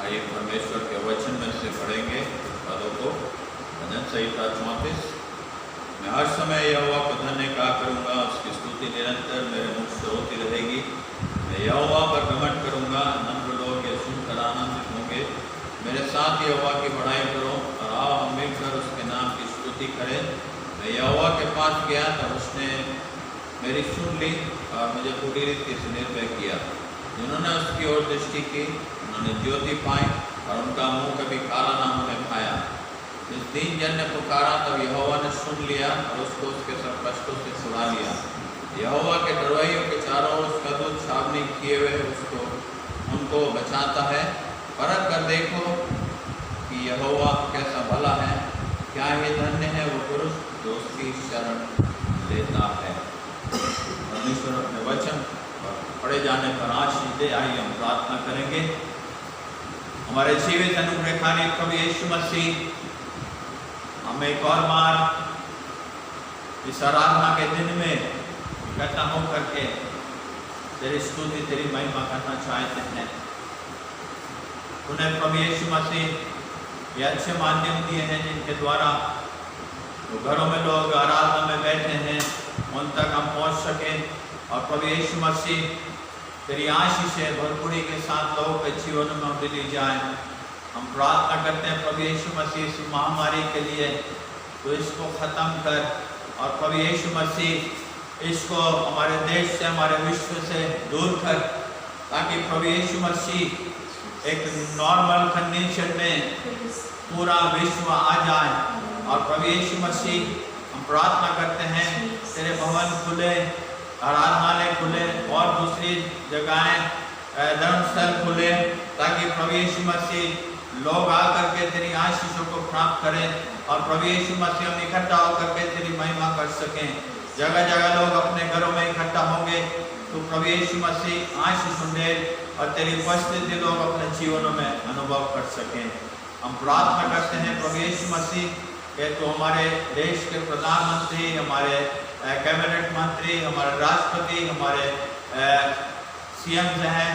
आइए परमेश्वर के वचन में से पढ़ेंगे पदों को। भजन संहिता 34। मैं हर समय यहोवा को धन्य कहा करूँगा, उसकी स्तुति निरंतर मेरे मुख से होती रहेगी। मैं यहोवा पर घमंड करूँगा, नम्र लोग ये सुनकर आनंदित होंगे। मेरे साथ यहोवा की बड़ाई करो और आओ हम मिलकर उसके नाम की स्तुति करें। मैं यहोवा के पास गया तब उसने मेरी सुन ली और मुझे पूरी रीति से निर्भय किया। जिन्होंने उसकी ओर दृष्टि की उन्होंने ज्योति पाई और उनका मुंह कभी काला ना होने पाया। इस दीन जन ने पुकारा तब यहोवा ने सुन लिया और उसको उसके सब कष्टों से छुड़ा लिया। यहोवा के डरवैयों के चारों ओर उसका दूत छावनी किए हुए उनको बचाता है। परख कर देखो कि यहोवा कैसा भला है, क्या ये धन्य है वो पुरुष जो उसकी शरण लेता है। परमेश्वर अपने वचन पढ़े जाने पर आशीष दे। आइए हम प्रार्थना करेंगे। हमारे जीवित अनुग्रहकारी प्रभु यीशु मसीह, हम एक और बार इस आराधना के दिन में इकट्ठा होकर के तेरी स्तुति तेरी महिमा करना चाहते हैं। उन्हें प्रभु यीशु मसीह ये अच्छे माध्यम दिए हैं जिनके द्वारा तो घरों में लोग आराधना में बैठे हैं उन तक हम पहुंच सकें। और प्रभु यीशु मसीह तेरी आशीषें भरपूरी के साथ लोगों के जीवन में उतरी जाए। हम प्रार्थना करते हैं प्रभु यीशु मसीह इस महामारी के लिए तो इसको ख़त्म कर और प्रभु यीशु मसीह इसको हमारे देश से हमारे विश्व से दूर कर, ताकि प्रभु यीशु मसीह एक नॉर्मल कंडीशन में पूरा विश्व आ जाए। और प्रभु यीशु मसीह हम प्रार्थना करते हैं तेरे भवन खुले, आराधनालय खुले और दूसरी जगहें धर्मस्थल खुले, ताकि प्रभु यीशु मसीह लोग आकर के तेरी आशीषों को प्राप्त करें। और प्रभु यीशु मसीह हम इकट्ठा होकर के तेरी महिमा कर सकें। जगह जगह लोग अपने घरों में इकट्ठा होंगे तो प्रभु यीशु मसीह आशीष दे और तेरी उपस्थिति लोग अपने जीवनों में अनुभव कर सकें। हम प्रार्थना करते हैं प्रभु यीशु मसीह के तो हमारे देश के प्रधानमंत्री, हमारे कैबिनेट मंत्री, हमारे राष्ट्रपति, हमारे सीएम हैं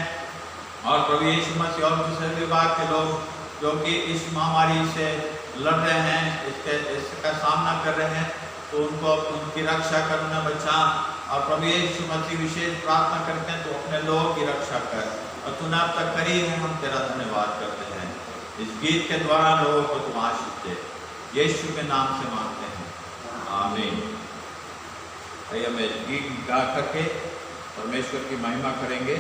और प्रभु यीशु मसीह और दूसरे विभाग के लोग जो कि इस महामारी से लड़ रहे हैं, इसका सामना कर रहे हैं, तो उनको उनकी रक्षा करना बचा। और प्रभु यीशु मसीह विशेष प्रार्थना करते हैं तो अपने लोगों की रक्षा कर और तूने अब तक करी है, हम तेरा धन्यवाद करते हैं। इस गीत के द्वारा लोगों को तुम आशीष दे, यीशु के नाम से मांगते हैं, आमीन। आइए हम गीत गा करके परमेश्वर की महिमा करेंगे।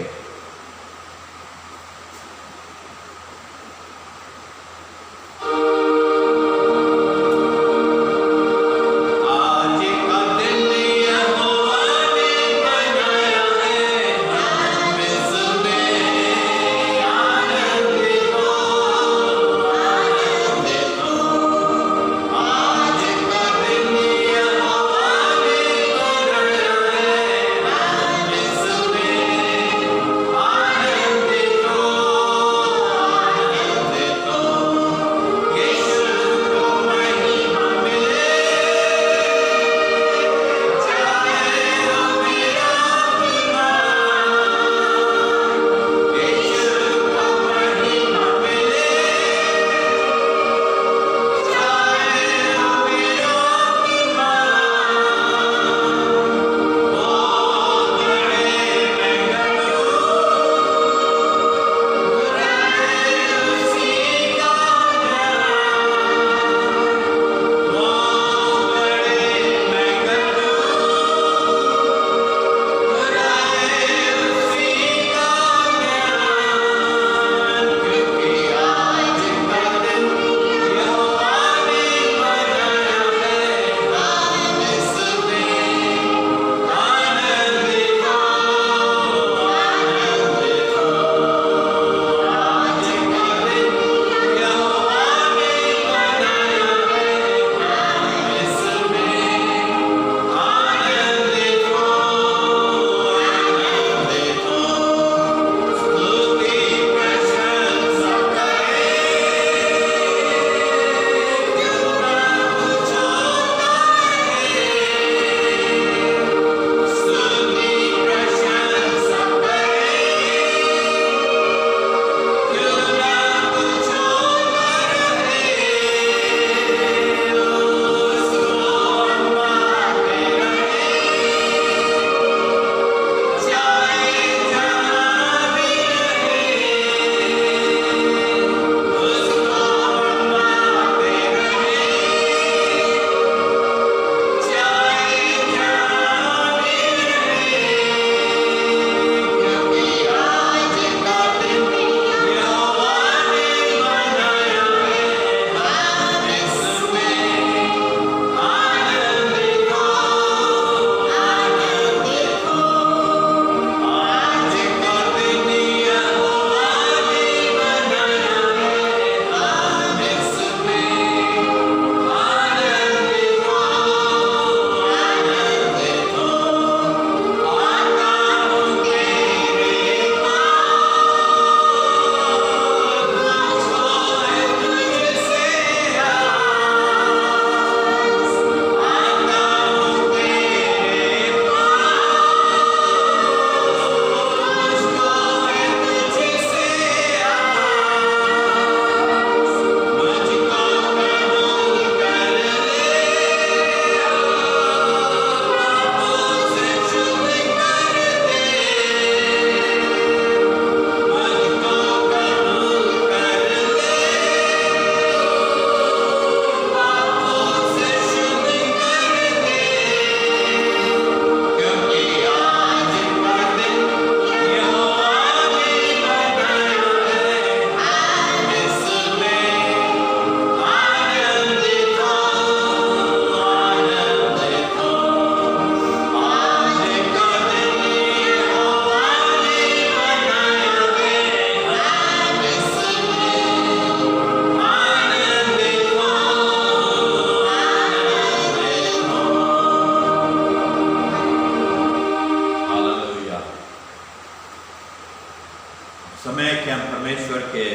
परमेश्वर के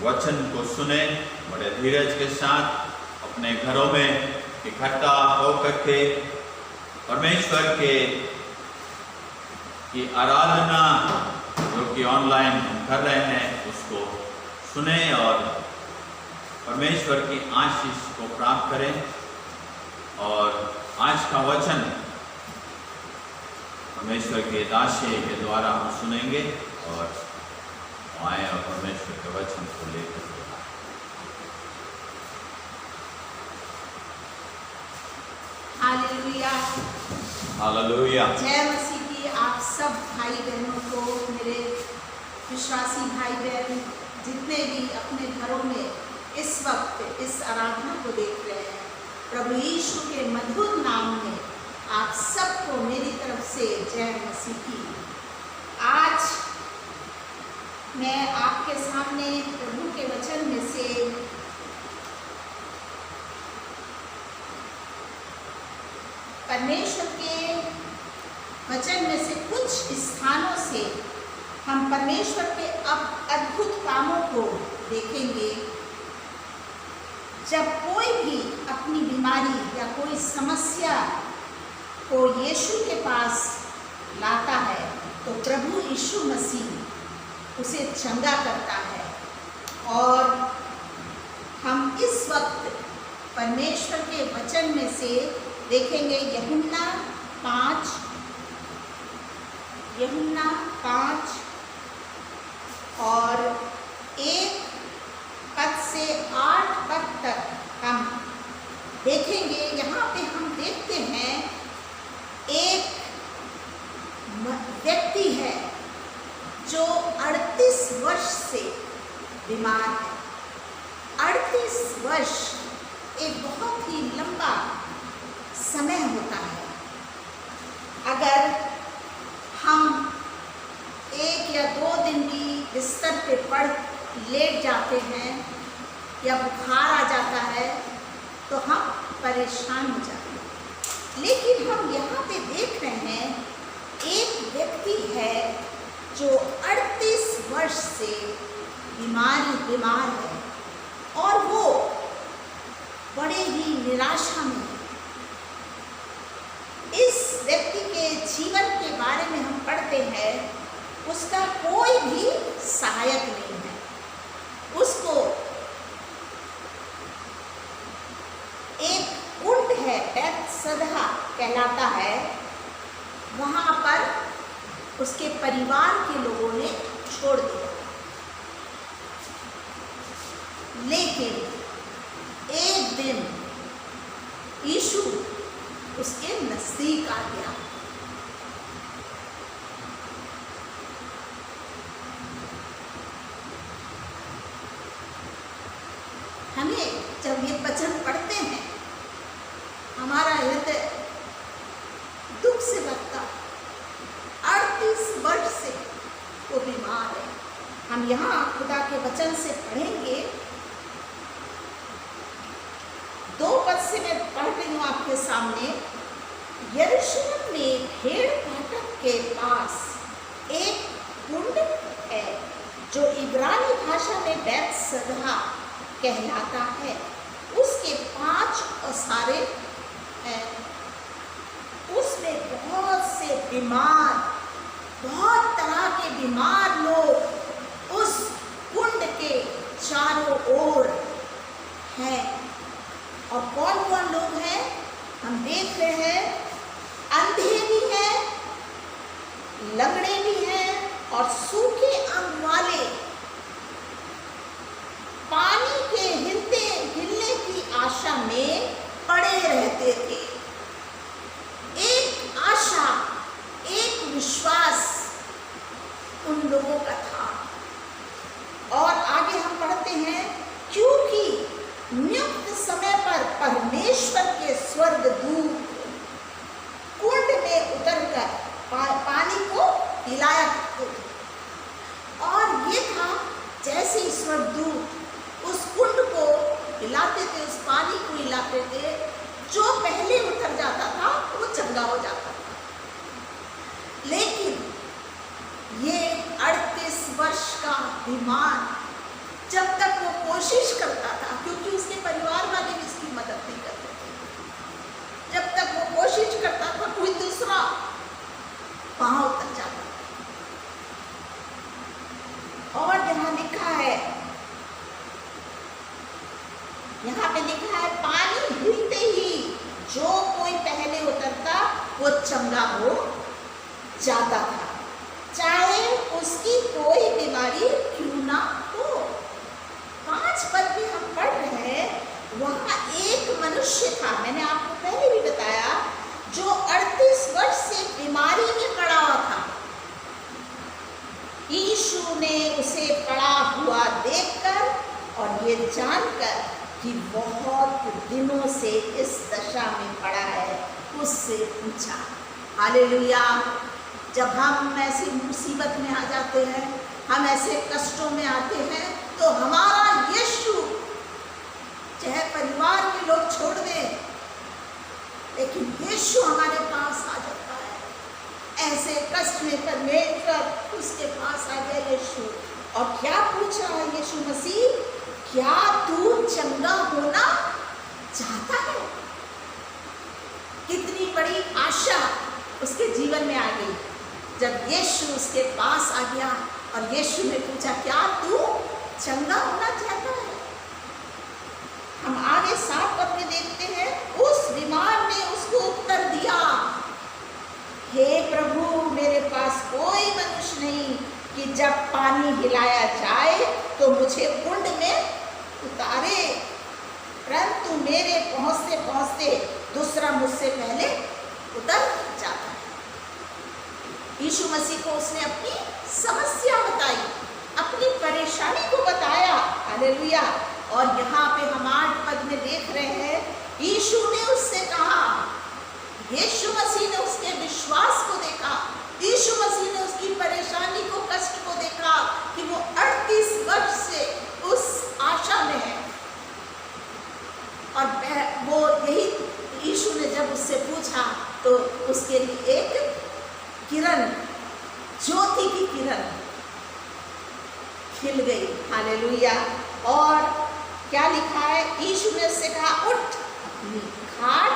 वचन को सुने, बड़े धीरज के साथ अपने घरों में इकट्ठा होकर के परमेश्वर की आराधना जो कि ऑनलाइन हम कर रहे हैं उसको सुने और परमेश्वर की आशीष को प्राप्त करें। और आज का वचन परमेश्वर के दासी के द्वारा हम सुनेंगे और आए और परमेश्वर के वचन को लेकर के आए। Hallelujah, hallelujah. जय मसीह की आप सब भाई बहनों को, मेरे विश्वासी भाई बहन जितने भी अपने घरों में इस वक्त इस आराधना को देख रहे हैं, प्रभु यीशु के मधुर नाम में आप सबको मेरी तरफ से जय मसीह की। आज मैं आपके सामने प्रभु के वचन में से परमेश्वर के वचन में से कुछ स्थानों से हम परमेश्वर के अब अद्भुत कामों को देखेंगे। जब कोई भी अपनी बीमारी या कोई समस्या को यीशु के पास लाता है तो प्रभु यीशु मसीह उसे चंगा करता है। और हम इस वक्त परमेश्वर के वचन में से देखेंगे यूहन्ना 5 और 1 पद से 8 पद तक हम देखेंगे। यहाँ पे हम देखते हैं एक व्यक्ति है जो 38 वर्ष से बीमार है। 38 वर्ष एक बहुत ही लंबा समय होता है। अगर हम 1 या 2 दिन भी बिस्तर पे पड़ लेट जाते हैं या बुखार आ जाता है तो हम परेशान हो जाते हैं। लेकिन हम यहाँ पे देख रहे हैं एक व्यक्ति है जो 38 वर्ष से बीमार है और वो बड़े ही निराशा में है। इस व्यक्ति के जीवन के बारे में हम पढ़ते हैं, उसका कोई भी सहायक नहीं है। उसको एक कुंड है, बैतसदा कहलाता है, वहां पर उसके परिवार के लोगों ने छोड़ दिया। लेकिन एक दिन यीशु उसके नजदीक आ गया। हमें जब ये वचन पढ़ते हैं हमारा हृदय दुख से भरता। 38 वर्ष से वो बीमार है। हम यहाँ खुदा के वचन से पढ़ेंगे। 2 पद से मैं पढ़ रही हूँ आपके सामने। यरूशलेम में भेड़ फाटक के पास एक कुंड है जो इब्रानी भाषा में बैतसदा कहलाता है। उसके 5 ओसारे हैं। उसमें बहुत से बीमार, बहुत तरह के बीमार लोग उस कुंड के चारों ओर हैं। और कौन कौन लोग हैं हम देख रहे हैं। अंधे भी हैं, लंगड़े भी हैं और सूखे अंग वाले पानी के हिलने की आशा में पड़े रहते थे। एक आशा, एक विश्वास उन लोगों का था। और आगे हम पढ़ते हैं, क्योंकि नियुक्त समय पर परमेश्वर के स्वर्गदूत कुंड में उतरकर पानी को हिलाया करते थे। और ये था जैसे ही स्वर्गदूत उस कुंड को हिलाते थे, उस पानी को हिलाते थे, जो पहले उतर जाता था वो चंगा हो जाता था। लेकिन ये 38 वर्ष का बीमार, जब तक वो कोशिश करता था, क्योंकि उसके परिवार वाले भी इसकी मदद नहीं करते थे, जब तक वो कोशिश करता था कोई दूसरा पांव तक जाता था। और यहाँ लिखा है, यहाँ पे लिखा है, पानी हिलते ही जो कोई पहले उतरता वो चंगा हो जाता था, चाहे उसकी कोई बीमारी क्यों ना हो। 5 पद भी हम पढ़ रहे हैं, वहां एक मनुष्य था, मैंने आपको पहले भी बताया, जो 38 वर्ष से बीमारी में पड़ा हुआ था। यीशु ने उसे पड़ा हुआ देखकर और ये जानकर कि बहुत दिनों से इस दशा में पड़ा है, उससे पूछा। हालेलुया। जब हम ऐसी मुसीबत में आ जाते हैं, हम ऐसे कष्टों में आते हैं, तो हमारा यीशु, चाहे परिवार के लोग छोड़ दें, लेकिन यीशु हमारे पास आ जाता है। ऐसे कष्ट में परमेश्वर उसके पास आ गया यीशु, और क्या पूछ रहा है यीशु मसीह, क्या तू चंगा होना चाहता है? कितनी बड़ी आशा उसके जीवन में आ गई जब यीशु उसके पास आ गया और यीशु ने पूछा, क्या तू चंगा होना चाहता है? हम आगे 7 पद में देखते हैं, उस बीमार ने उसको उत्तर दिया, हे प्रभु, मेरे पास कोई मनुष्य नहीं कि जब पानी हिलाया जाए तो मुझे कुंड में उतारे, परंतु मेरे पहुंचते पहुंचते दूसरा मुझसे पहले उतर जाता है। यीशु मसीह को उसने अपनी समस्या बताई, अपनी परेशानी को बताया। हालेलुया। और यहाँ पे हम 8 पद में देख रहे हैं, यीशु ने उससे कहा, यीशु मसीह ने उसके विश्वास को देखा, यीशु मसीह ने उसकी परेशानी को, कष्ट को देखा कि वो 38 वर्ष से उस आशा में है। और वो यही यीशु ने जब उससे पूछा तो उसके लिए एक किरण, ज्योति की किरण खिल गई। हालेलुया। और क्या लिखा है, यीशु ने उससे कहा, उठ, अपनी खाट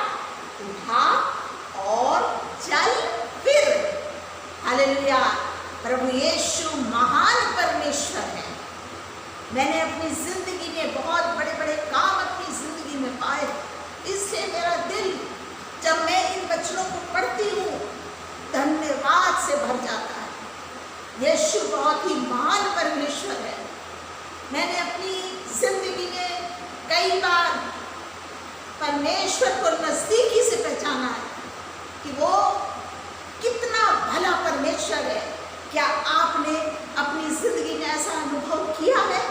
उठा और चल फिर। हालेलुया। प्रभु यीशु महान परमेश्वर है। मैंने अपनी जिंदगी में बहुत बड़े बड़े काम अपनी जिंदगी में पाए, इससे मेरा दिल जब मैं इन वचनों को पढ़ती हूँ धन्यवाद से भर जाता है। यीशु बहुत ही महान परमेश्वर है। मैंने अपनी जिंदगी में कई बार परमेश्वर को नजदीकी से पहचाना है कि वो कितना भला परमेश्वर है। क्या आपने अपनी जिंदगी में ऐसा अनुभव किया है?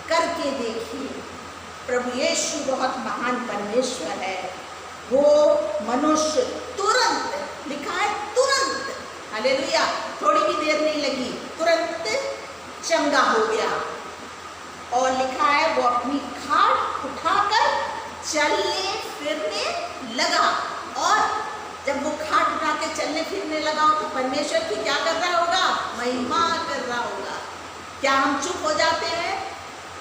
करके देखिए। प्रभु यीशु बहुत महान परमेश्वर है। वो मनुष्य तुरंत, लिखा है तुरंत, हालेलुया, थोड़ी भी देर नहीं लगी, तुरंत चंगा हो गया। और लिखा है वो अपनी खाट उठाकर चलने फिरने लगा। और जब वो खाट उठा के चलने फिरने लगा तो परमेश्वर की क्या कर रहा होगा? महिमा कर रहा होगा। क्या हम चुप हो जाते हैं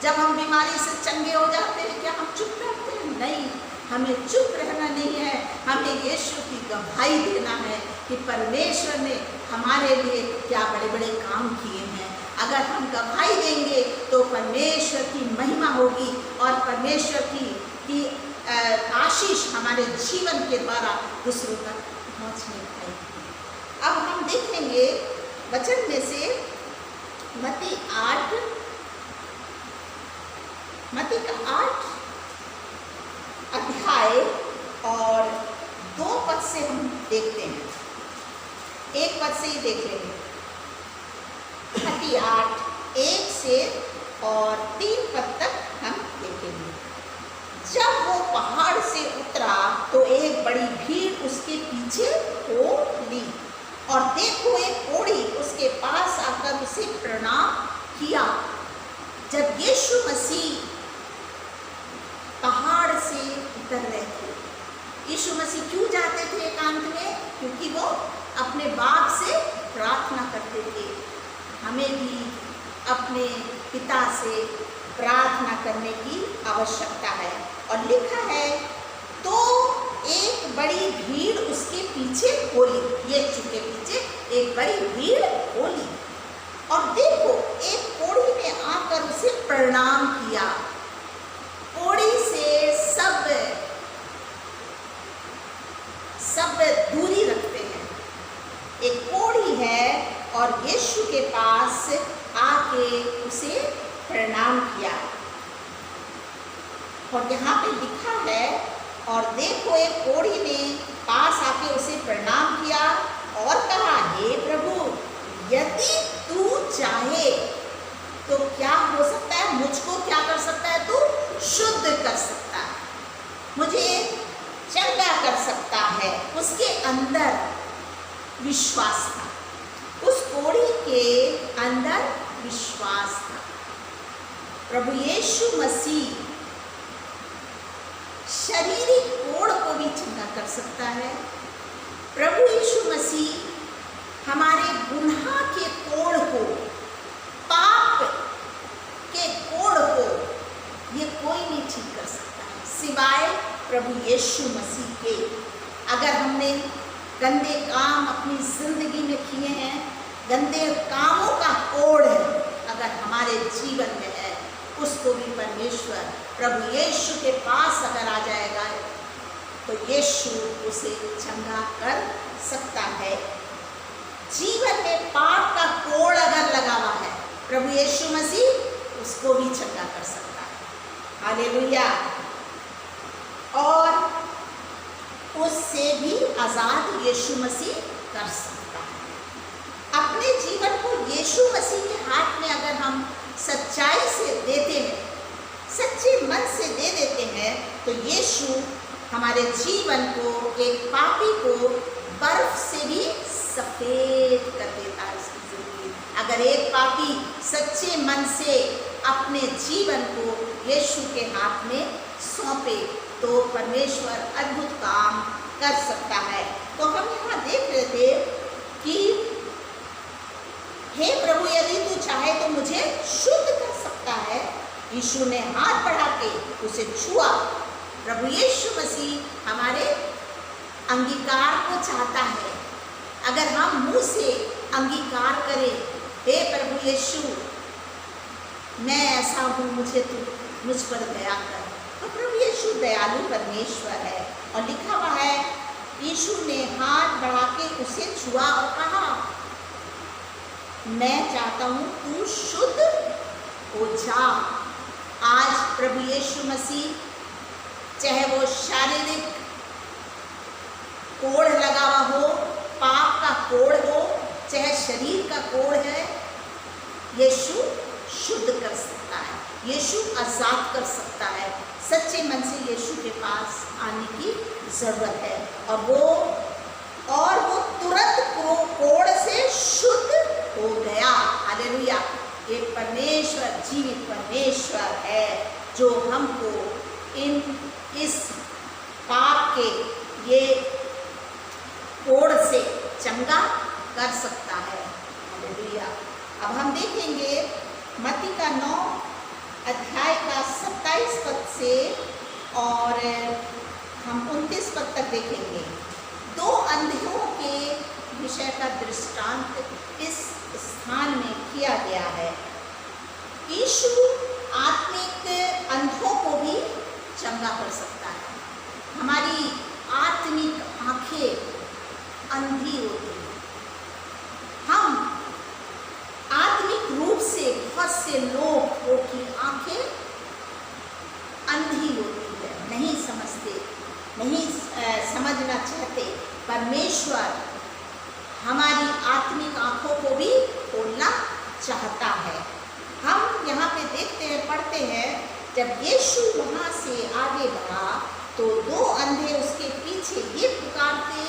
जब हम बीमारी से चंगे हो जाते हैं? क्या हम चुप रहते हैं? नहीं, हमें चुप रहना नहीं है। हमें यीशु की गवाही देना है कि परमेश्वर ने हमारे लिए क्या बड़े बड़े काम किए हैं। अगर हम गवाही देंगे तो परमेश्वर की महिमा होगी और परमेश्वर की आशीष हमारे जीवन के द्वारा दूसरों तक पहुँचने पाएगी। अब हम देखेंगे वचन में से मत्ती का 8 अध्याय और 2 पद से हम देखते हैं। 1 पद से ही देख लेंगे। मत्ती 8 1 से और 3 पद तक हम देखेंगे। जब वो पहाड़ से उतरा तो एक बड़ी भीड़ उसके पीछे हो ली, और देखो एक कोढ़ी उसके पास आकर उसे प्रणाम किया। जब यीशु मसीह पहाड़ से उतर रहे थे, यीशु मसीह क्यों जाते थे एकांत में? क्योंकि वो अपने बाप से प्रार्थना करते थे। हमें भी अपने पिता से प्रार्थना करने की आवश्यकता है। और लिखा है तो एक बड़ी भीड़ उसके पीछे बोली, यीशु के पीछे एक बड़ी भीड़ बोली। और देखो एक कोढ़ी ने आकर उसे प्रणाम किया। कोढ़ी से सब दूरी रखते हैं। एक कोढ़ी है और यीशु के पास आके उसे प्रणाम किया। और यहाँ पे लिखा है और देखो एक कोढ़ी ने पास आके उसे प्रणाम किया और कहा, हे प्रभु, यदि तू चाहे तो क्या हो सकता है, मुझको क्या कर सकता है, तू शुद्ध कर सकता है, मुझे चंगा कर सकता है। उसके अंदर विश्वास था, उस कोढ़ी के अंदर विश्वास था। प्रभु यीशु मसीह शारीरिक कोढ़ को भी चंगा कर सकता है। प्रभु यीशु मसीह हमारे गुनाह के कोढ़ को, पाप के कोढ़ को, ये कोई नहीं ठीक कर सकता है सिवाय प्रभु यीशु मसीह के। अगर हमने गंदे काम अपनी जिंदगी में किए हैं, गंदे कामों का कोढ़ अगर हमारे जीवन में है, उसको भी परमेश्वर प्रभु यीशु के पास अगर आ जाएगा तो यीशु उसे चंगा कर सकता है। जीवन में पाप का कोढ़ अगर लगा हुआ है, प्रभु यीशु मसीह उसको भी चंगा कर सकता है। हालेलुया। और उससे भी आजाद यीशु मसीह कर सकता है। अपने जीवन को यीशु मसीह के हाथ में अगर हम सच्चाई से देते हैं, सच्चे मन से दे देते हैं, तो यीशु हमारे जीवन को, एक पापी को बर्फ से भी सफेद कर देता है उसकी जिंदगी। अगर एक पापी सच्चे मन से अपने जीवन को यीशु के हाथ में सौंपे तो परमेश्वर अद्भुत काम कर सकता है। तो हम यहाँ देख रहे थे कि हे प्रभु, यदि तू चाहे तो मुझे शुद्ध कर सकता है। यीशु ने हाथ बढ़ा के उसे छुआ। प्रभु यीशु मसीह हमारे अंगीकार को चाहता है। अगर हम मुंह से अंगीकार करें, हे प्रभु यीशु, मैं ऐसा हूँ, मुझ पर दया कर, तो प्रभु यीशु दयालु परमेश्वर है। और लिखा हुआ है यीशु ने हाथ बढ़ा के उसे छुआ और कहा, मैं चाहता हूँ तू शुद्ध हो जा। आज प्रभु यीशु मसीह, चाहे वो शारीरिक कोढ़ लगा हुआ हो, पाप का कोढ़ हो, चाहे शरीर का कोढ़ है, यीशु शुद्ध कर सकता है, यीशु आजाद कर सकता है। सच्चे मन से यीशु के पास आने की जरूरत है और वो तुरंत कोढ़ से शुद्ध हो गया। हालेलुया। ये परमेश्वर जीवित परमेश्वर है जो हमको इस पाप के ये कोढ़ से चंगा कर सकता है। हालेलुया। अब हम देखेंगे मत्ती का 9 अध्याय का 27 पद से और हम 29 पद तक देखेंगे। 2 अंधों के विषय का दृष्टांत इस स्थान में किया गया है। यीशु आत्मिक अंधों को भी चंगा कर सकता है। हमारी आत्मिक आंखें अंधी होती हैं। हम आत्मिक रूप से बहुत से लोगों की आंखें अंधी होती है, नहीं समझते, नहीं समझना चाहते। परमेश्वर हमारी आत्मिक आंखों को भी खोलना चाहता है। हम यहाँ पे देखते हैं, पढ़ते हैं, जब यीशु वहाँ से आगे बढ़ा तो 2 अंधे उसके पीछे ये पुकारते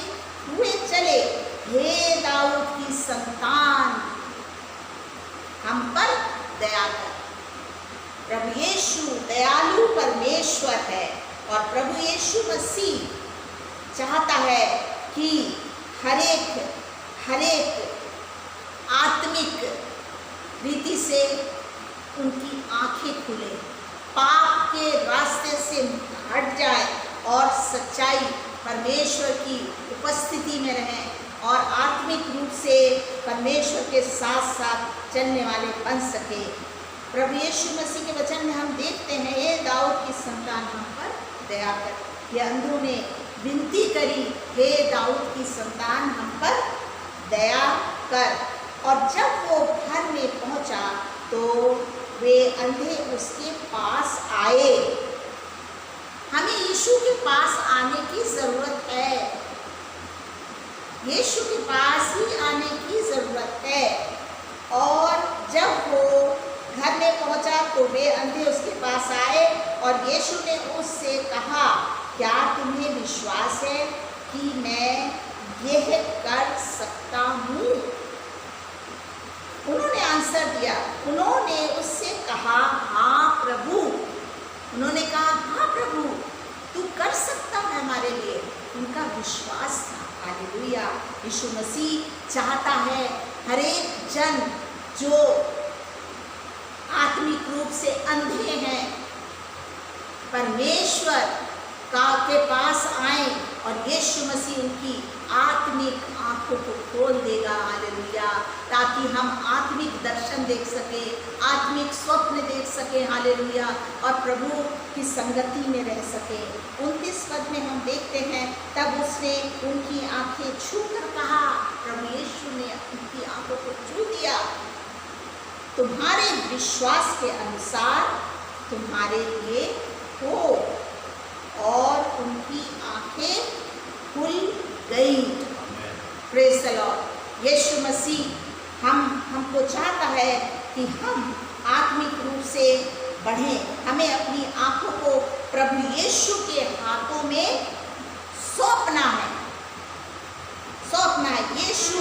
हुए चले, हे दाऊद की संतान, हम पर दया कर। प्रभु यीशु दयालु परमेश्वर है और प्रभु यीशु मसीह चाहता है कि हर एक आत्मिक रीति से उनकी आंखें खुले, पाप के रास्ते से हट जाए और सच्चाई परमेश्वर की उपस्थिति में रहें और आत्मिक रूप से परमेश्वर के साथ साथ चलने वाले बन सके। प्रभु यीशु मसीह के वचन में हम देखते हैं, हे दाऊद की संतान हम पर दया कर। ये अंधों ने विनती करी, हे दाऊद की संतान हम पर दया कर। और जब वो घर में पहुंचा तो वे अंधे उसके पास आए। हमें यीशु के पास आने की जरूरत है, यीशु के पास ही आने की जरूरत है। और जब वो घर में पहुंचा तो वे अंधे उसके पास आए और यीशु ने उससे कहा, क्या तुम्हें विश्वास है कि मैं यह कर सकता हूँ? उन्होंने आंसर दिया, उन्होंने उससे कहा, हाँ प्रभु। उन्होंने कहा, हाँ प्रभु, तू कर सकता है हमारे लिए। उनका विश्वास था। हालेलुया। यीशु मसीह चाहता है हर एक जन जो आत्मिक रूप से अंधे हैं परमेश्वर के पास आए और यीशु मसीह उनकी आत्मिक आंखों को खोल देगा। हालेलुया। ताकि हम आत्मिक दर्शन देख सके, आत्मिक स्वप्न देख सके। हालेलुया। और प्रभु की संगति में रह सके। 29 पद में हम देखते हैं, तब उसने उनकी आंखें छू कर कहा, प्रभु यीशु ने उनकी आंखों को छू दिया, तुम्हारे विश्वास के अनुसार तुम्हारे लिए हो। और उनकी आंखें खुल गई। Praise the lord. यीशु मसीह हमको चाहता है कि हम आत्मिक रूप से बढ़ें। हमें अपनी आंखों को प्रभु यीशु के हाथों में सौंपना है। यीशु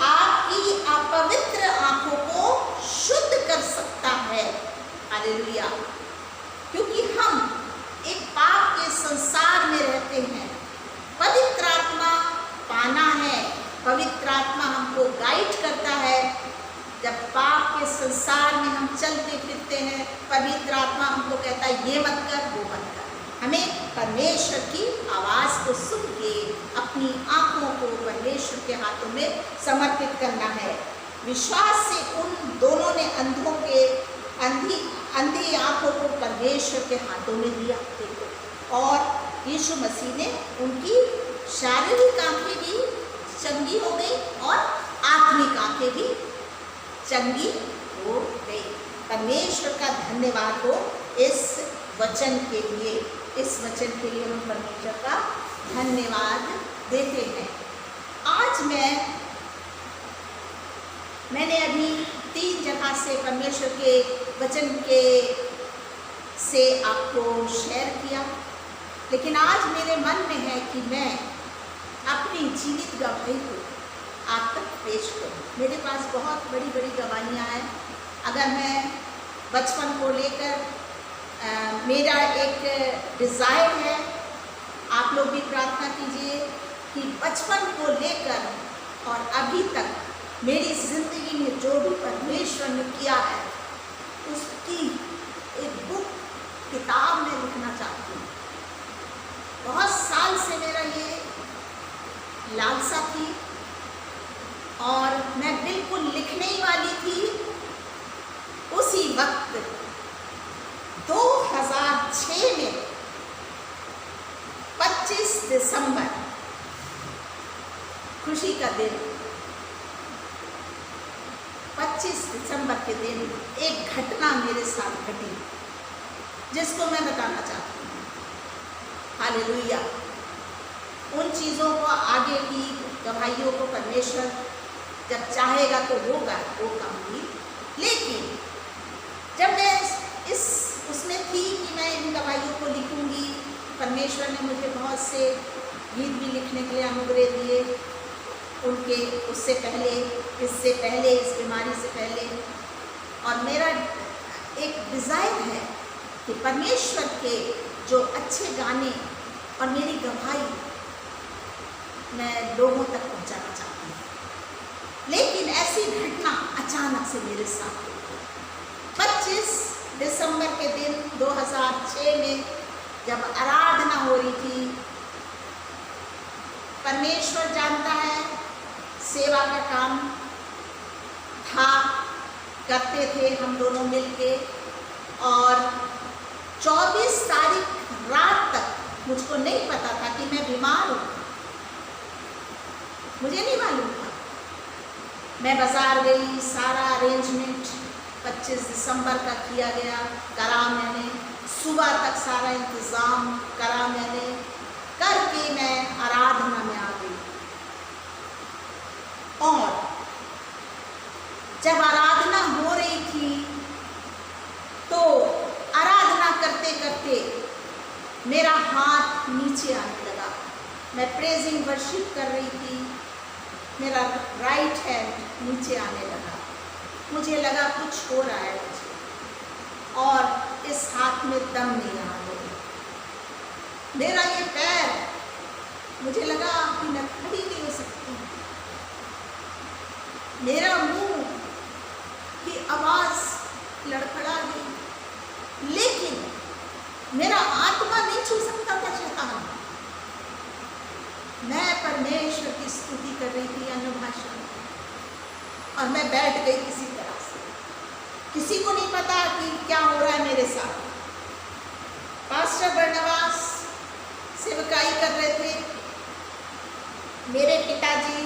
आपकी अपवित्र आंखों को शुद्ध कर सकता है। हालेलुया। क्योंकि हम एक पाप के संसार में रहते हैं। पवित्र आत्मा पाना है। पवित्र आत्मा हमको गाइड करता है। जब पाप के संसार में हम चलते फिरते हैं, पवित्र आत्मा हमको कहता है ये मत कर, वो मत कर। हमें परमेश्वर की आवाज़ को सुन के अपनी आंखों को परमेश्वर के हाथों में समर्पित करना है। विश्वास से उन दोनों ने अंधों के अंधी आंखों को परमेश्वर के हाथों में दिया। और यीशु मसीह ने उनकी शारीरिक आंखें भी चंगी हो गई और आत्मिक आंखें भी चंगी हो गई। परमेश्वर का धन्यवाद हो इस वचन के लिए। इस वचन के लिए हम परमेश्वर का धन्यवाद देते हैं। आज मैंने अभी 3 जगह से परमेश्वर के वचन से आपको शेयर किया, लेकिन आज मेरे मन में है कि मैं अपनी जीवित गवाही को आप तक पेश करूं। मेरे पास बहुत बड़ी बड़ी गवाहियाँ हैं। अगर मैं बचपन को लेकर मेरा एक डिज़ायर है, आप लोग भी प्रार्थना कीजिए कि बचपन को लेकर और अभी तक मेरी ज़िंदगी में जो भी परमेश्वर ने किया है उसकी एक बुक किताब में लिखना चाहती हूँ। बहुत साल से मेरा ये लालसा थी और मैं बिल्कुल लिखने ही वाली थी। उसी वक्त 2006 में 25 दिसंबर खुशी का दिन, 25 दिसंबर के दिन एक घटना मेरे साथ घटी जिसको मैं बताना चाहती हूँ। हालेलुया। उन चीज़ों को आगे की गवाहियों को परमेश्वर जब चाहेगा तो होगा, वो कहूँगी। लेकिन जब मैं उसमें थी कि मैं इन गवाहियों को लिखूँगी, परमेश्वर ने मुझे बहुत से गीत भी लिखने के लिए अनुग्रह दिए। उनके इससे पहले, इस बीमारी से पहले। और मेरा एक डिज़ायर है कि परमेश्वर के जो अच्छे गाने और मेरी गवाही मैं लोगों तक पहुंचाना चाहती हूँ। लेकिन ऐसी घटना अचानक से मेरे साथ हो गई। 25 दिसंबर के दिन 2006 में जब आराधना हो रही थी, परमेश्वर जानता है सेवा का काम था, करते थे हम दोनों मिलके, और 24 तारीख रात तक मुझको नहीं पता था कि मैं बीमार हूँ, मुझे नहीं मालूम था। मैं बाजार गई, सारा अरेंजमेंट 25 दिसंबर का किया गया, करा मैंने, सुबह तक सारा इंतज़ाम करा मैंने, करके मैं आराधना में आ गई। और जब आराधना हो रही थी तो आराधना करते करते मेरा हाथ नीचे आने लगा। मैं प्रेजिंग वर्शिप कर रही थी, मेरा राइट हैंड नीचे आने लगा। मुझे लगा कुछ हो रहा है मुझे, और इस हाथ में दम नहीं आ रहा। मेरा ये पैर, मुझे लगा कि मैं खड़ी नहीं हो सकती। मेरा मुंह की आवाज लड़खड़ा गई, लेकिन मेरा आत्मा नहीं छू सकता था शैतान। मैं परमेश्वर की स्तुति कर रही थी अन्य भाषा में, और मैं बैठ गई किसी तरह से। किसी को नहीं पता कि क्या हो रहा है मेरे साथ। पास्टर बरनबास सेवकाई कर रहे थे, मेरे पिताजी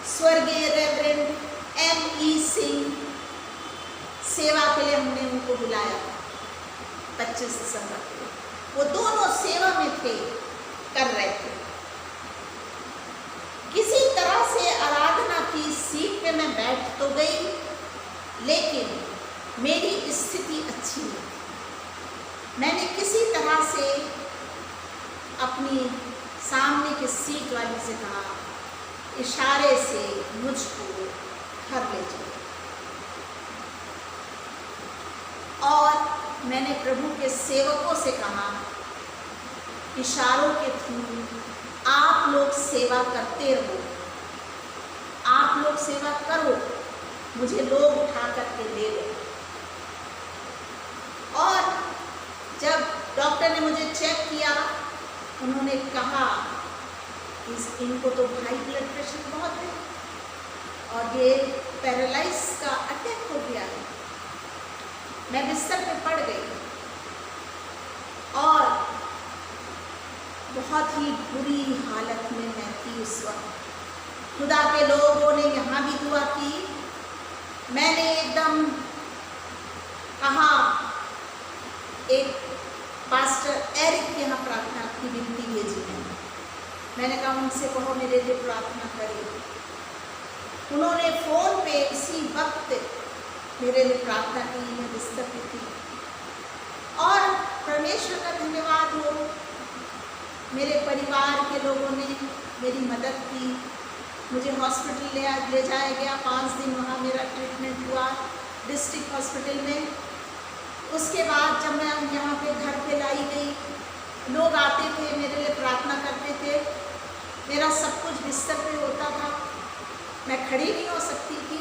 स्वर्गीय रेवरेंड M.E. सिंह, सेवा के लिए हमने उनको बुलाया 25 दिसंबर को। वो दोनों सेवा में थे, कर रहे थे। किसी तरह से आराधना की सीट पे मैं बैठ तो गई, लेकिन मेरी स्थिति अच्छी नहीं। मैंने किसी तरह से अपनी सामने की सीट वाली से कहा, इशारे से मुझको घर ले जाओ। और मैंने प्रभु के सेवकों से कहा, इशारों के थ्रू आप लोग सेवा करते रहो, आप लोग सेवा करो, मुझे लोग उठा करके ले लो। और जब डॉक्टर ने मुझे चेक किया, उन्होंने कहा इनको तो हाई ब्लड प्रेशर बहुत है और ये पैरालाइज का अटैक हो गया है। मैं बिस्तर पे पड़ गई और बहुत ही बुरी हालत में मैं थी उस वक्त। खुदा के लोगों ने यहाँ भी दुआ की। मैंने एकदम कहा, एक पास्टर एरिक के यहाँ प्रार्थना की विनती भेजी मैंने कहा उनसे कहो मेरे लिए प्रार्थना करें। उन्होंने फ़ोन पे इसी वक्त मेरे लिए प्रार्थना की। मैं बिस्तर पे थी और परमेश्वर का धन्यवाद हो, मेरे परिवार के लोगों ने मेरी मदद की। मुझे हॉस्पिटल ले जाया गया। 5 दिन वहाँ मेरा ट्रीटमेंट हुआ डिस्ट्रिक्ट हॉस्पिटल में। उसके बाद जब मैं यहाँ पे घर पे लाई गई, लोग आते थे मेरे लिए प्रार्थना करते थे। मेरा सब कुछ बिस्तर पे होता था, मैं खड़ी नहीं हो सकती थी,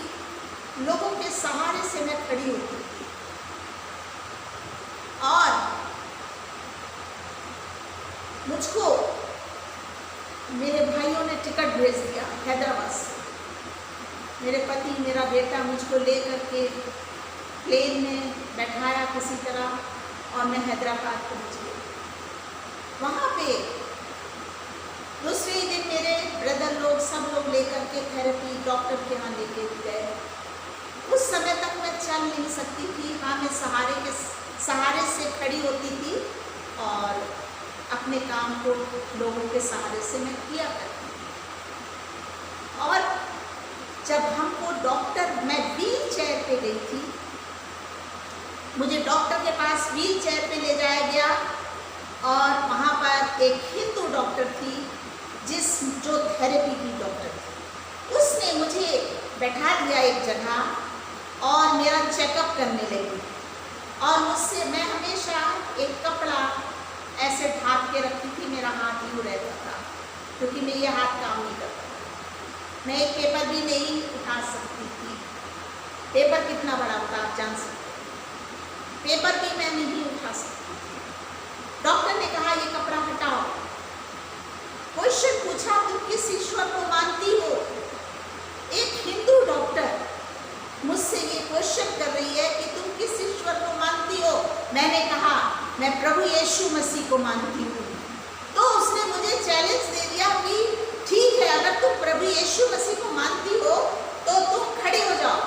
लोगों के सहारे से मैं खड़ी होती थी। और मुझको मेरे भाइयों ने टिकट भेज दिया हैदराबाद से। मेरे पति, मेरा बेटा मुझको ले करके प्लेन में बैठाया किसी तरह और मैं हैदराबाद पहुंच गई। वहाँ पे दूसरे ही दिन मेरे ब्रदर लोग सब लोग लेकर के थेरेपी डॉक्टर के यहाँ लेके गए। उस समय तक मैं चल नहीं सकती थी। हाँ, मैं सहारे से खड़ी होती थी और अपने काम को लोगों के सहारे से मैं किया करती थी। और जब हमको डॉक्टर, मैं व्हील चेयर पे गई थी, मुझे डॉक्टर के पास व्हील चेयर पे ले जाया गया और वहाँ पर एक हिंदू डॉक्टर थी जो थेरेपी की डॉक्टर थी। उसने मुझे बैठा दिया एक जगह और मेरा चेकअप करने लगी। और मुझसे, मैं हमेशा एक कपड़ा ऐसे ढाँप के रखती थी, मेरा हाथ यूँ रहता था क्योंकि मैं ये हाथ काम नहीं करता था। मैं एक पेपर भी नहीं उठा सकती थी। पेपर कितना बड़ा होता आप जान सकते हैं। पेपर भी मैं नहीं उठा सकती। डॉक्टर ने कहा ये कपड़ा हटाओ। क्वेश्चन पूछा तुम किस ईश्वर को मानती हो? एक हिंदू डॉक्टर मुझसे ये क्वेश्चन कर रही है कि तुम किस ईश्वर को मानती हो? मैंने कहा मैं प्रभु यीशु मसीह को मानती हूँ। तो उसने मुझे चैलेंज दे दिया कि ठीक है, अगर तुम प्रभु यीशु मसीह को मानती हो तो तुम खड़ी हो जाओ।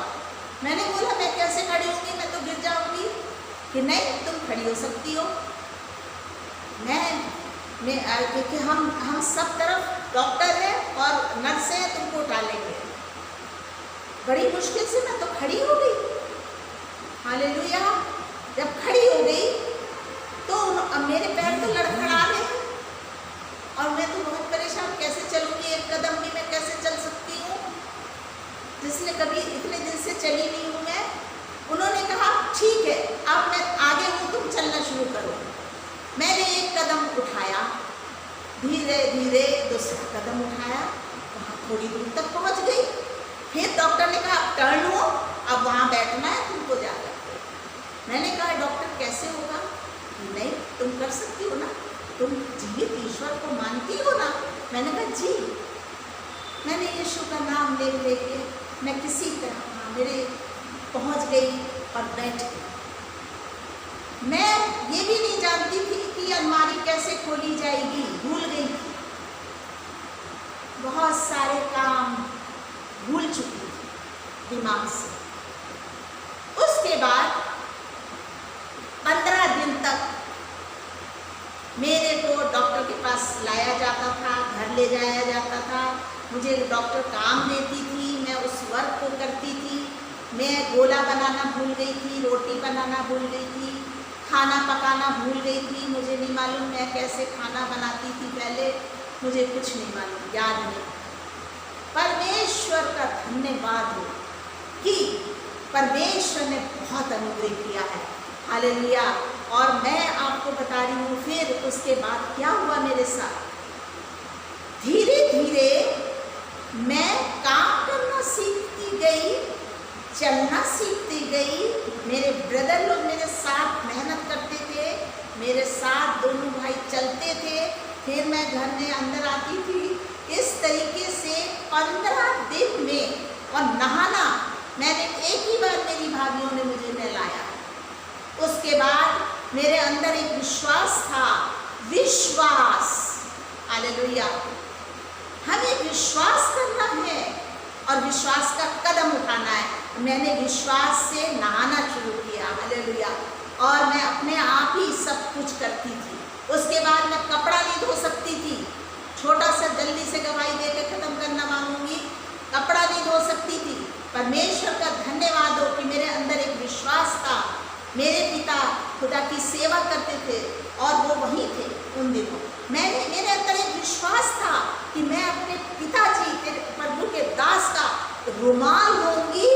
मैंने बोला मैं कैसे खड़ी होंगी, मैं तो गिर जाऊंगी। कि नहीं, तुम खड़ी हो सकती हो। क्योंकि हम सब तरफ डॉक्टर हैं और नर्स हैं, तुमको उठा लेंगे। बड़ी मुश्किल से मैं तो खड़ी हो गई। हालेलुया। जब खड़ी हो गई तो अब मेरे पैर तो लड़खड़ा रहे हैं और मैं तो बहुत परेशान, कैसे चलूंगी? एक कदम भी मैं कैसे चल सकती हूँ, जिसने कभी इतने दिन से चली नहीं हूँ मैं। उन्होंने कहा ठीक है, अब मैं आगे हूँ, तुम चलना शुरू करो। मैंने एक कदम उठाया, धीरे धीरे दूसरा कदम उठाया, वहाँ थोड़ी दूर तक पहुँच गई। फिर डॉक्टर ने कहा टर्न हो, अब वहाँ बैठना है तुमको जाकर। मैंने कहा डॉक्टर कैसे होगा? नहीं, तुम कर सकती हो ना, तुम जीवित ईश्वर को मानती हो ना? मैंने कहा जी। मैंने यीशु का नाम ले लेके मैं किसी तरह मेरे पहुँच गई और बैठ गई। मैं ये भी नहीं जानती थी कि अलमारी कैसे खोली जाएगी, भूल गई थी। बहुत सारे काम भूल चुकी थी दिमाग से। उसके बाद 15 दिन तक मेरे को डॉक्टर के पास लाया जाता था, घर ले जाया जाता था। मुझे डॉक्टर काम देती थी, मैं उस वर्क को करती थी। मैं गोला बनाना भूल गई थी, रोटी बनाना भूल गई थी, खाना पकाना भूल गई थी। मुझे नहीं मालूम मैं कैसे खाना बनाती थी पहले, मुझे कुछ नहीं मालूम, याद नहीं। परमेश्वर का धन्यवाद हो कि परमेश्वर ने बहुत अनुग्रह किया है। हालेलुया। और मैं आपको बता रही हूँ फिर उसके बाद क्या हुआ मेरे साथ। धीरे धीरे मैं काम करना सीखती गई, चलना सीखती गई। मेरे ब्रदर लोग मेरे साथ मेहनत करते थे, मेरे साथ दोनों भाई चलते थे। फिर मैं घर में अंदर आती थी। इस तरीके से 15 दिन में, और नहाना मैंने एक ही बार, मेरी भाभीयों ने मुझे नहलाया। उसके बाद मेरे अंदर एक विश्वास था, विश्वास। हालेलुया। हमें विश्वास करना है और विश्वास का कदम उठाना है। मैंने विश्वास से नहाना शुरू किया। हालेलुया। और मैं अपने आप ही सब कुछ करती थी। उसके बाद मैं कपड़ा नहीं धो सकती थी। छोटा सा जल्दी से गवाही देकर खत्म करना मांगूंगी। कपड़ा नहीं धो सकती थी। परमेश्वर का धन्यवाद हो कि मेरे अंदर एक विश्वास था। मेरे पिता खुदा की सेवा करते थे और वो वहीं थे उन दिनों। मेरे अंदर एक विश्वास था कि मैं अपने पिताजी तेरे प्रभु के दास का रुमाल लूंगी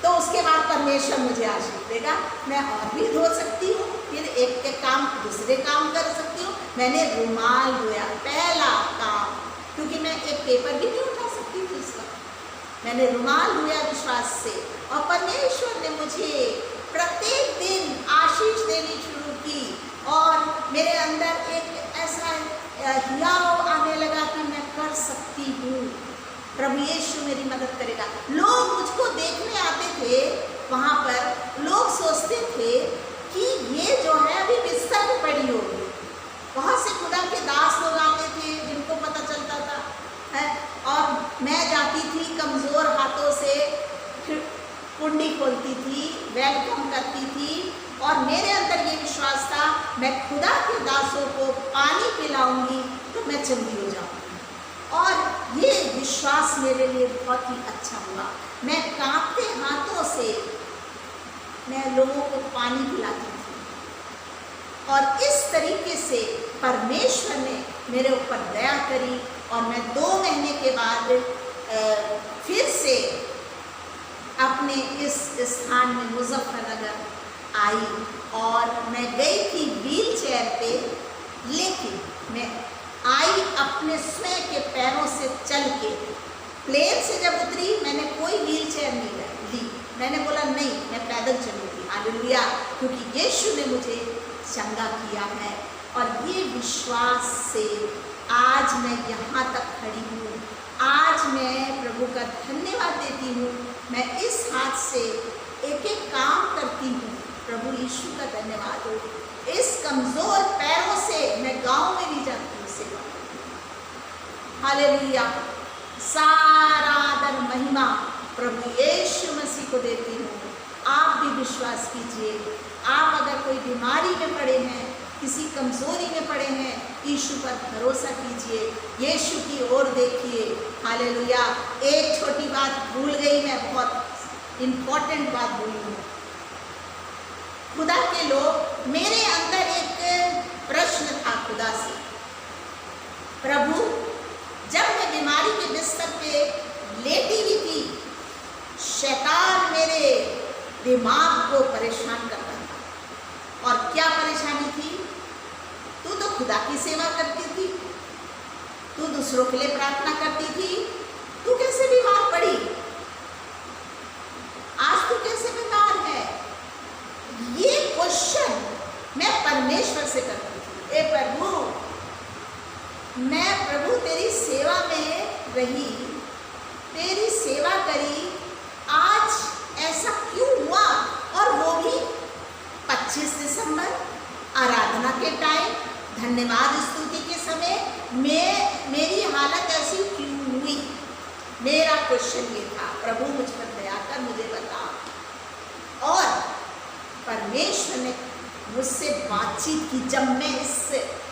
तो उसके बाद परमेश्वर मुझे आशीष देगा। मैं और भी धो सकती हूँ, फिर एक के काम दूसरे काम कर सकती हूँ। मैंने रुमाल धोया, पहला काम, क्योंकि मैं एक पेपर भी नहीं उठा सकती थी उस वक्त। मैंने रुमाल धोया विश्वास से और परमेश्वर ने मुझे प्रत्येक दिन आशीष देनी शुरू की और मेरे अंदर एक ऐसा हियाव आने लगा कि मैं कर सकती हूँ। प्रभु यीशु मेरी मदद करेगा। लोग मुझको देखने आते थे, वहाँ पर लोग सोचते थे कि ये जो है अभी बिस्तर पे पड़ी होगी। बहुत से खुदा के दास लोग आते थे जिनको पता चलता था है, और मैं जाती थी कमज़ोर हाथों से, कुंडी खोलती थी, वेलकम करती थी और मेरे अंदर ये विश्वास था मैं खुदा के दासों को पानी पिलाऊंगी तो मैं चंगी हो जाऊंगी। और ये विश्वास मेरे लिए बहुत ही अच्छा हुआ। मैं कांपते हाथों से मैं लोगों को पानी पिलाती थी और इस तरीके से परमेश्वर ने मेरे ऊपर दया करी और मैं 2 महीने के बाद फिर से अपने इस स्थान में मुजफ्फरनगर आई और मैं गई थी व्हील चेयर पे, लेकिन मैं आई अपने स्वयं के पैरों से चल के। प्लेन से जब उतरी मैंने कोई व्हील चेयर नहीं ली, मैंने बोला नहीं, मैं पैदल चलूंगी। हालेलुया, क्योंकि यीशु ने मुझे चंगा किया है। और ये विश्वास से आज मैं यहाँ तक खड़ी हूँ। आज मैं प्रभु का धन्यवाद देती हूँ। मैं इस हाथ से एक एक काम करती हूँ। प्रभु यीशु का धन्यवाद हो। इस कमजोर पैरों से मैं गांव में भी जाती हूँ सेवा। हालेलुया, सारा आदर महिमा प्रभु यीशु मसीह को देती हूँ। आप भी विश्वास कीजिए। आप अगर कोई बीमारी में पड़े हैं, किसी कमजोरी में पड़े हैं, यीशु पर भरोसा कीजिए, यीशु की ओर देखिए। हालेलुया। एक छोटी बात भूल गई मैं, बहुत इंपॉर्टेंट बात भूली हूँ। खुदा के लोग, मेरे अंदर एक प्रश्न था खुदा से, प्रभु जब मैं बीमारी के बिस्तर पे लेटी हुई थी, शैतान मेरे दिमाग को परेशान करता था। और क्या परेशानी थी? तू तो खुदा की सेवा करती थी, तू दूसरों के लिए प्रार्थना करती थी, तू कैसे बीमार पड़ी? आज तू कैसे बीमार है? ये क्वेश्चन मैं परमेश्वर से करती थी। ए प्रभु, मैं प्रभु तेरी सेवा में रही, तेरी सेवा करी, आज ऐसा क्यों हुआ? और वो भी 25 दिसंबर आराधना के टाइम, धन्यवाद स्तुति के समय मेरी हालत ऐसी क्यों हुई? मेरा क्वेश्चन ये था, प्रभु मुझ पर दया कर, मुझे बता। और परमेश्वर ने मुझसे बातचीत की। जब मैं इस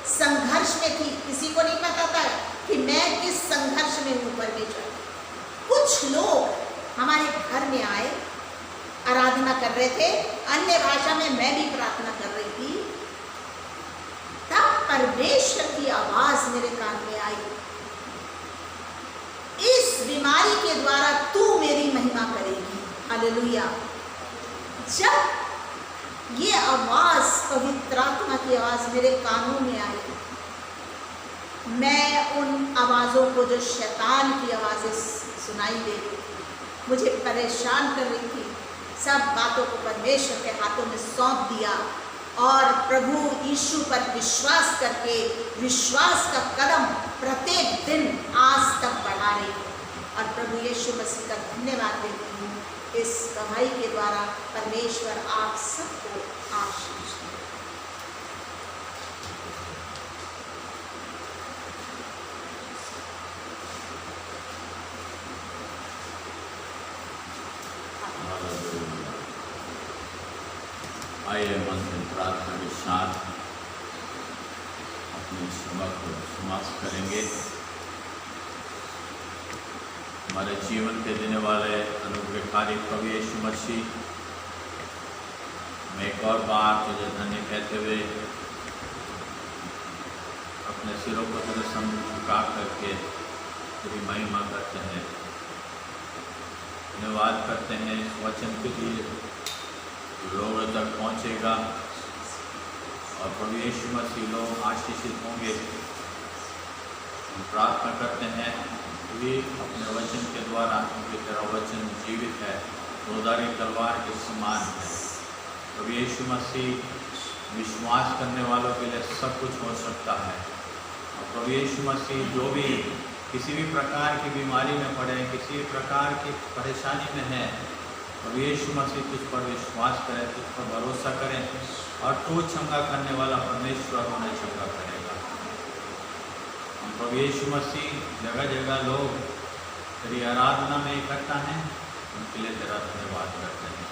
संघर्ष में थी, किसी को नहीं पता था कि मैं किस संघर्ष में हूँ। परमेश्वर, कुछ लोग हमारे घर में आए, आराधना कर रहे थे, अन्य भाषा में मैं भी प्रार्थना कर रही थी। तब परमेश्वर की आवाज मेरे कान में आई, इस बीमारी के द्वारा तू मेरी महिमा करेगी। हालेलुया। जब ये आवाज, पवित्र आत्मा की आवाज मेरे कानों में आई, मैं उन आवाजों को, जो शैतान की आवाजें सुनाई दे रही थी, मुझे परेशान कर रही थी, सब बातों को परमेश्वर के हाथों में सौंप दिया और प्रभु यीशु पर विश्वास करके, विश्वास का कदम प्रत्येक दिन आज तक बढ़ा रही हूँ। और प्रभु यीशु मसीह का धन्यवाद देती हूँ। इस कमाई के द्वारा परमेश्वर आप सबको आशीष दे। आइए मंत्र प्रार्थना के साथ अपनी सभा को समाप्त करेंगे। हमारे जीवन के देने वाले अनुग्रहकारी प्रभु यीशु मसीह, मैं एक और बार तुझे धन्य कहते हुए अपने सिरों को तेरे सामने झुका करके तेरी महिमा करते हैं, धन्यवाद करते हैं इस वचन के लिए लोगों तक पहुंचेगा और प्रभु यीशु मसीह लोग आशीषित होंगे। हम प्रार्थना करते हैं भी अपने वचन के द्वारा, क्योंकि तेरा वचन जीवित है, दोधारी तलवार के समान है। प्रभु यीशु मसीह, विश्वास करने वालों के लिए सब कुछ हो सकता है। और प्रभु यीशु मसीह, जो भी किसी भी प्रकार की बीमारी में पड़े, किसी भी प्रकार की परेशानी में है, प्रभु यीशु मसीह तुझ पर विश्वास करें, तुझ पर भरोसा करें और तू चंगा करने वाला परमेश्वर उन्हें चंगा करेगा। हम प्रभु यीशु मसीह, जगह जगह लोग तेरी आराधना में इकट्ठा हैं, उनके लिए तेरा धन्यवाद करते हैं।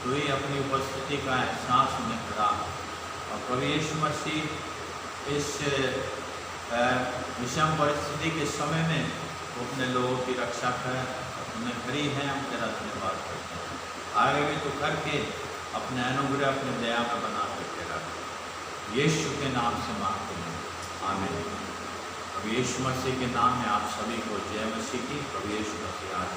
तू ही अपनी उपस्थिति का एहसास उन्हें करा। और प्रभु यीशु मसीह, इस विषम परिस्थिति के समय में तो अपने लोगों की रक्षा कर, उन्हें करी है, हम तेरा धन्यवाद करते हैं। आगे भी तो करके अपने अनुग्रह, अपने दया में बना करके रख। यीशु के नाम से मांगते हैं, आमीन। प्रभु यीशु मसीह के नाम में आप सभी को जय मसीह की। प्रभु यीशु मसीह आज